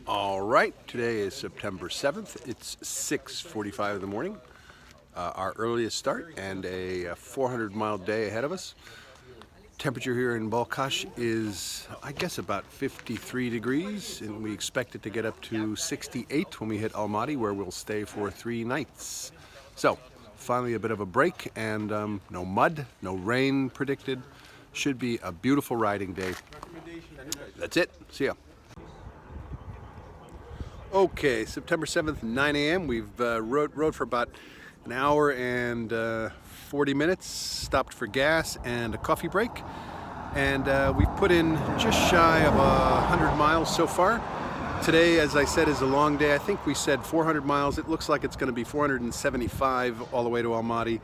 All right, today is September 7th. It's 6:45 in the morning, our earliest start, and a 400-mile day ahead of us. Temperature here in Balkhash is, I guess, about 53 degrees, and we expect it to get up to 68 when we hit Almaty, where we'll stay for 3 nights. So, finally a bit of a break, and no mud, no rain predicted. Should be a beautiful riding day. That's it. See ya. Okay, September 7th, 9 a.m. We've rode for about an hour and 40 minutes, stopped for gas and a coffee break, and we've put in just shy of 100 miles so far. Today, as I said, is a long day. I think we said 400 miles. It looks like it's going to be 475 all the way to Almaty,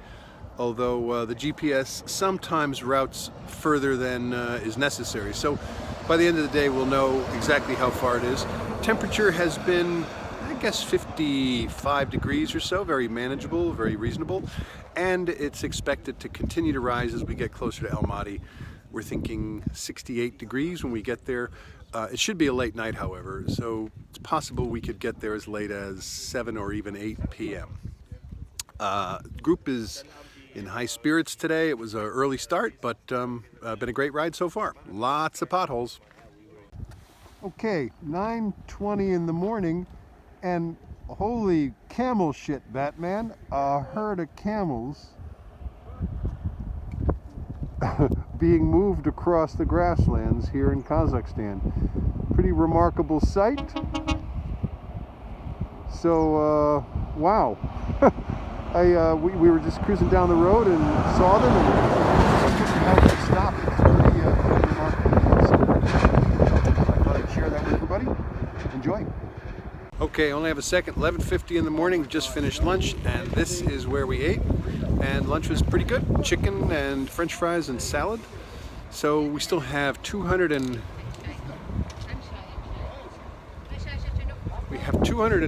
although the GPS sometimes routes further than is necessary. So by the end of the day, we'll know exactly how far it is. Temperature has been, I guess, 55 degrees or so, very manageable, very reasonable, and it's expected to continue to rise as we get closer to Almaty. We're thinking 68 degrees when we get there. It should be a late night, however, so it's possible we could get there as late as 7 or even 8 p.m. Group is in high spirits today. It was an early start, but been a great ride so far. Lots of potholes. Okay, 9:20 in the morning, and holy camel shit, Batman, a herd of camels being moved across the grasslands here in Kazakhstan. Pretty remarkable sight. So, wow. We were just cruising down the road and saw them, and couldn't help but stop. It's pretty remarkable. So I thought I'd share that with everybody. Enjoy. Okay, only have a second. 11:50 in the morning. Just finished lunch, and this is where we ate. And lunch was pretty good. Chicken and French fries and salad. So we still have 200 and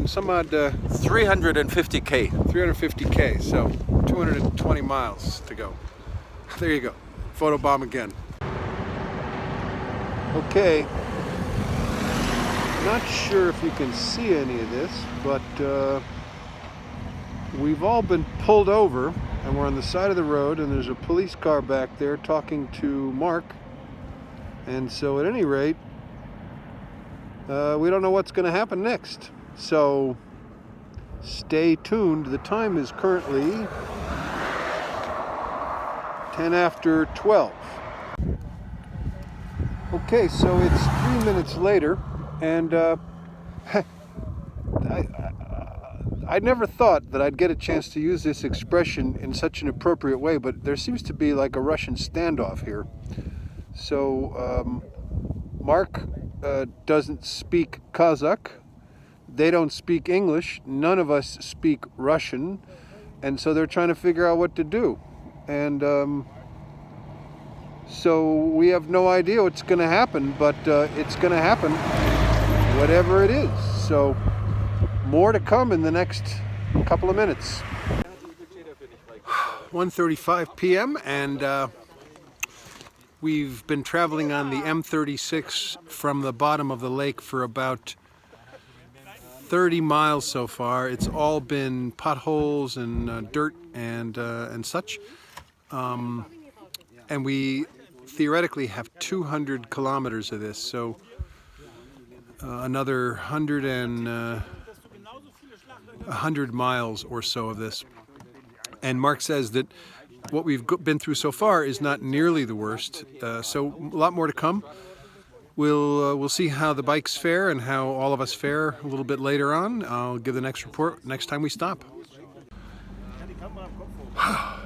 some odd 350k. 350k, so 220 miles to go. There you go. Photobomb again. Okay. Not sure if you can see any of this, but we've all been pulled over, and we're on the side of the road, and there's a police car back there talking to Mark. And so at any rate, we don't know what's going to happen next. So stay tuned. The time is currently 10 after 12. Okay, so it's 3 minutes later, and I never thought that I'd get a chance to use this expression in such an appropriate way, but there seems to be like a Russian standoff here. So Mark doesn't speak Kazakh. They don't speak English. None of us speak Russian. And so they're trying to figure out what to do. And so we have no idea what's going to happen, but it's going to happen, whatever it is. So more to come in the next couple of minutes. 1:35 p.m. and we've been traveling on the M36 from the bottom of the lake for about 30 miles so far. It's all been potholes and dirt and such. And we theoretically have 200 kilometers of this, so another 100 miles or so of this. And Mark says that what we've been through so far is not nearly the worst, so a lot more to come. We'll see how the bikes fare and how all of us fare a little bit later on. I'll give the next report next time we stop.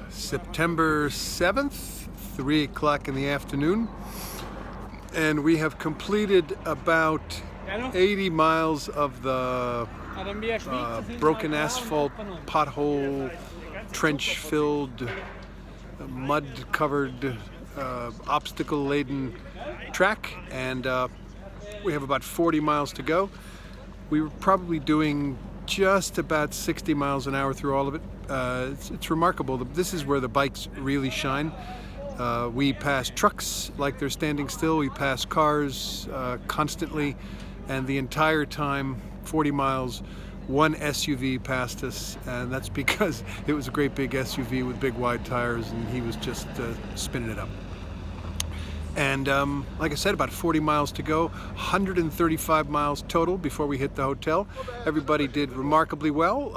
September 7th, 3 o'clock in the afternoon, and we have completed about 80 miles of the broken asphalt, pothole, trench-filled, mud-covered, obstacle-laden track, and we have about 40 miles to go. We were probably doing just about 60 miles an hour through all of it. It's remarkable. This is where the bikes really shine. We pass trucks like they're standing still. We pass cars constantly. and the entire time, 40 miles, one SUV passed us, and that's because it was a great big SUV with big wide tires, and he was just spinning it up. And like I said, about 40 miles to go, 135 miles total before we hit the hotel. Everybody did remarkably well.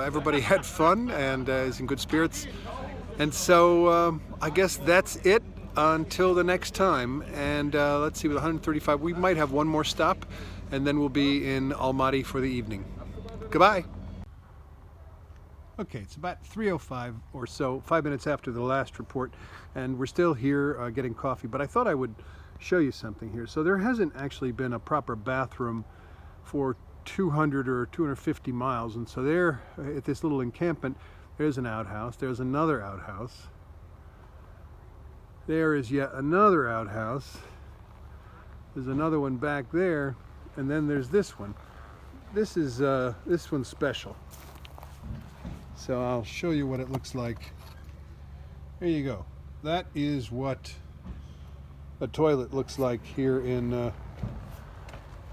Everybody had fun and is in good spirits. And so I guess that's it until the next time. And let's see, with 135, we might have one more stop, and then we'll be in Almaty for the evening. Goodbye. Okay, it's about 3:05 or so, 5 minutes after the last report, and we're still here getting coffee, but I thought I would show you something here. So there hasn't actually been a proper bathroom for 200 or 250 miles, and so there at this little encampment, there's an outhouse, there's another outhouse, there is yet another outhouse, there's another one back there, and then there's this one. This one's special. So I'll show you what it looks like. There you go. That is what a toilet looks like here in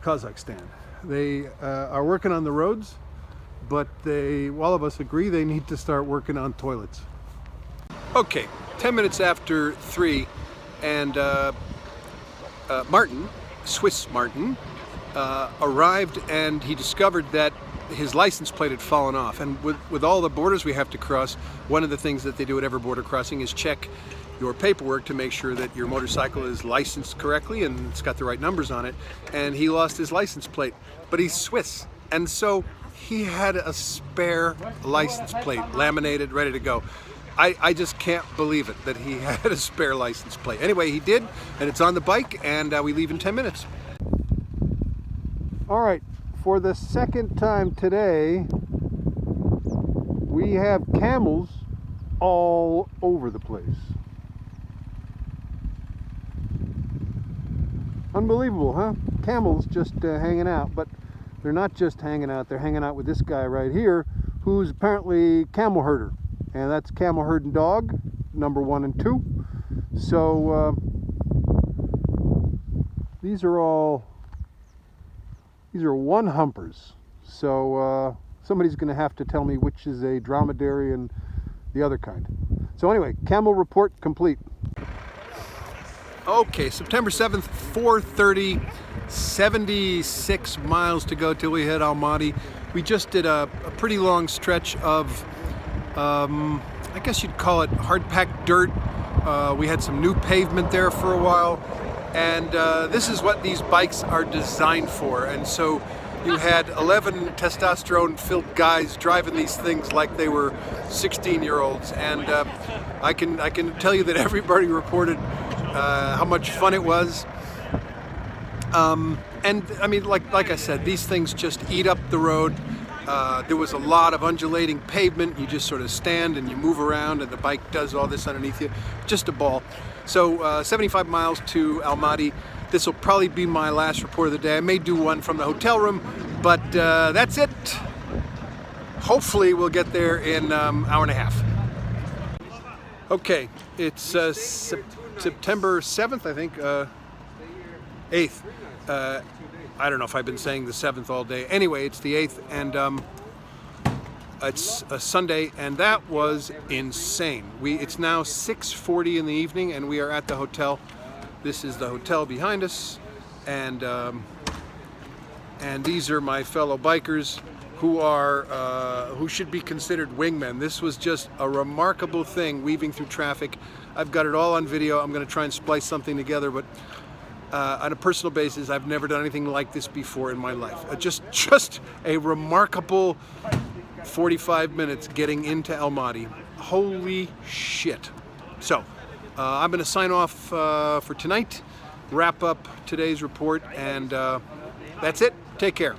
Kazakhstan. They are working on the roads, but all of us agree they need to start working on toilets. Okay, 10 minutes after 3, and Martin, Swiss Martin, arrived, and he discovered that his license plate had fallen off. And with all the borders we have to cross, one of the things that they do at every border crossing is check your paperwork to make sure that your motorcycle is licensed correctly and it's got the right numbers on it. And he lost his license plate, but he's Swiss, and so he had a spare license plate laminated, ready to go. I just can't believe it that he had a spare license plate. Anyway, he did, and it's on the bike, and we leave in 10 minutes. All right, for the second time today, we have camels all over the place. Unbelievable, huh? Camels just hanging out, but they're not just hanging out, they're hanging out with this guy right here, who's apparently camel herder. And that's Camel Herding Dog, number 1 and 2. So these are one humpers. So somebody's going to have to tell me which is a dromedary and the other kind. So anyway, camel report complete. Okay, September 7th, 4:30, 76 miles to go till we hit Almaty. We just did a pretty long stretch of I guess you'd call it hard-packed dirt. We had some new pavement there for a while, and this is what these bikes are designed for. And so you had 11 testosterone-filled guys driving these things like they were 16-year-olds, and I can tell you that everybody reported how much fun it was. And I mean, like I said, these things just eat up the road. There was a lot of undulating pavement. You just sort of stand and you move around, and the bike does all this underneath you. Just a ball. So 75 miles to Almaty. This will probably be my last report of the day. I may do one from the hotel room, but that's it. Hopefully we'll get there in an hour and a half. Okay, it's September 7th, I think, 8th. I don't know if I've been saying the 7th all day. Anyway, it's the 8th, and it's a Sunday, and that was insane. It's now 6:40 in the evening, and we are at the hotel. This is the hotel behind us, and these are my fellow bikers who should be considered wingmen. This was just a remarkable thing, weaving through traffic. I've got it all on video. I'm going to try and splice something together, but on a personal basis, I've never done anything like this before in my life. Just a remarkable 45 minutes getting into Almaty. Holy shit. So, I'm going to sign off for tonight, wrap up today's report, and that's it. Take care.